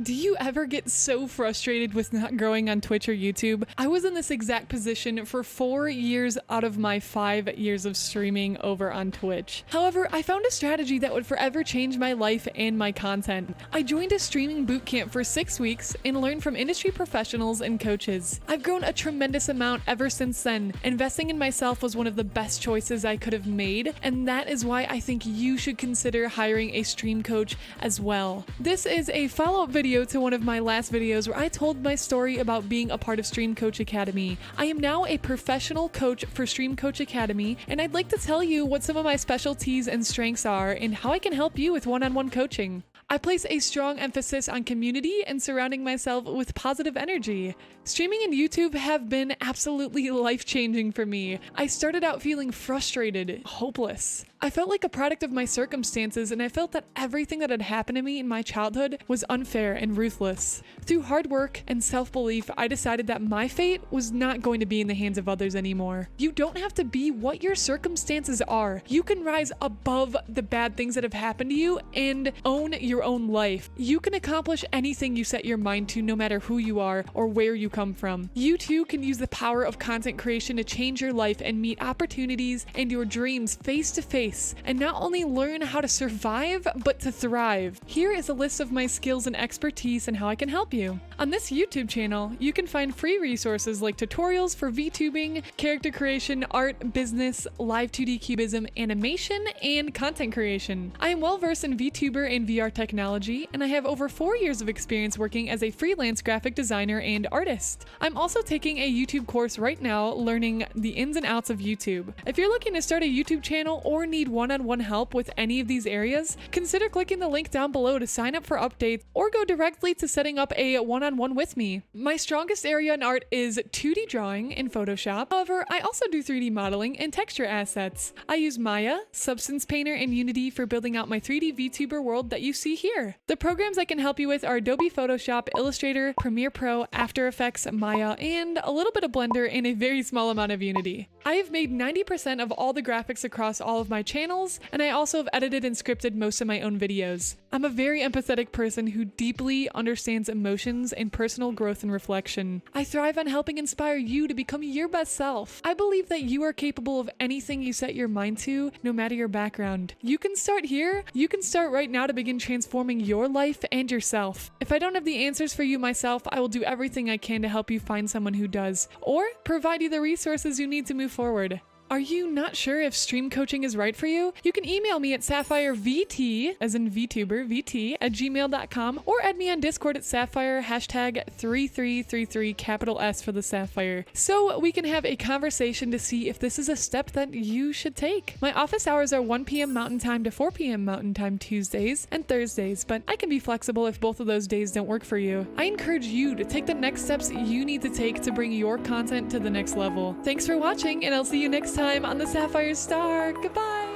Do you ever get so frustrated with not growing on Twitch or YouTube? I was in this exact position for 4 years out of my 5 years of streaming over on Twitch. However, I found a strategy that would forever change my life and my content. I joined a streaming bootcamp for 6 weeks and learned from industry professionals and coaches. I've grown a tremendous amount ever since then. Investing in myself was one of the best choices I could have made, and that is why I think you should consider hiring a stream coach as well. This is a follow-up video to one of my last videos where I told my story about being a part of Stream Coach Academy. I am now a professional coach for Stream Coach Academy, and I'd like to tell you what some of my specialties and strengths are and how I can help you with one-on-one coaching. I place a strong emphasis on community and surrounding myself with positive energy. Streaming and YouTube have been absolutely life-changing for me. I started out feeling frustrated, hopeless. I felt like a product of my circumstances, and I felt that everything that had happened to me in my childhood was unfair and ruthless. Through hard work and self-belief, I decided that my fate was not going to be in the hands of others anymore. You don't have to be what your circumstances are. You can rise above the bad things that have happened to you and own your own life. You can accomplish anything you set your mind to, no matter who you are or where you come from. You too can use the power of content creation to change your life and meet opportunities and your dreams face to face, and not only learn how to survive, but to thrive. Here is a list of my skills and expertise and how I can help you. On this YouTube channel, you can find free resources like tutorials for VTubing, character creation, art, business, live 2D cubism, animation, and content creation. I am well versed in VTuber and VR technology, and I have over 4 years of experience working as a freelance graphic designer and artist. I'm also taking a YouTube course right now learning the ins and outs of YouTube. If you're looking to start a YouTube channel or need one-on-one help with any of these areas, consider clicking the link down below to sign up for updates or go directly to setting up a one-on-one with me. My strongest area in art is 2D drawing in Photoshop. However, I also do 3D modeling and texture assets. I use Maya, Substance Painter, and Unity for building out my 3D VTuber world that you see here. The programs I can help you with are Adobe Photoshop, Illustrator, Premiere Pro, After Effects, Maya, and a little bit of Blender and a very small amount of Unity. I have made 90% of all the graphics across all of my channels, and I also have edited and scripted most of my own videos. I'm a very empathetic person who deeply understands emotions and personal growth and reflection. I thrive on helping inspire you to become your best self. I believe that you are capable of anything you set your mind to, no matter your background. You can start here. You can start right now to begin transforming your life and yourself. If I don't have the answers for you myself, I will do everything I can to help you find someone who does, or provide you the resources you need to move forward. Are you not sure if stream coaching is right for you? You can email me at sapphireVT, as in VTuber, VT, at gmail.com, or add me on Discord at Sapphire, #3333, capital S for the Sapphire, so we can have a conversation to see if this is a step that you should take. My office hours are 1 p.m. Mountain Time to 4 p.m. Mountain Time Tuesdays and Thursdays, but I can be flexible if both of those days don't work for you. I encourage you to take the next steps you need to take to bring your content to the next level. Thanks for watching, and I'll see you next time on the Sapphire Star. Goodbye!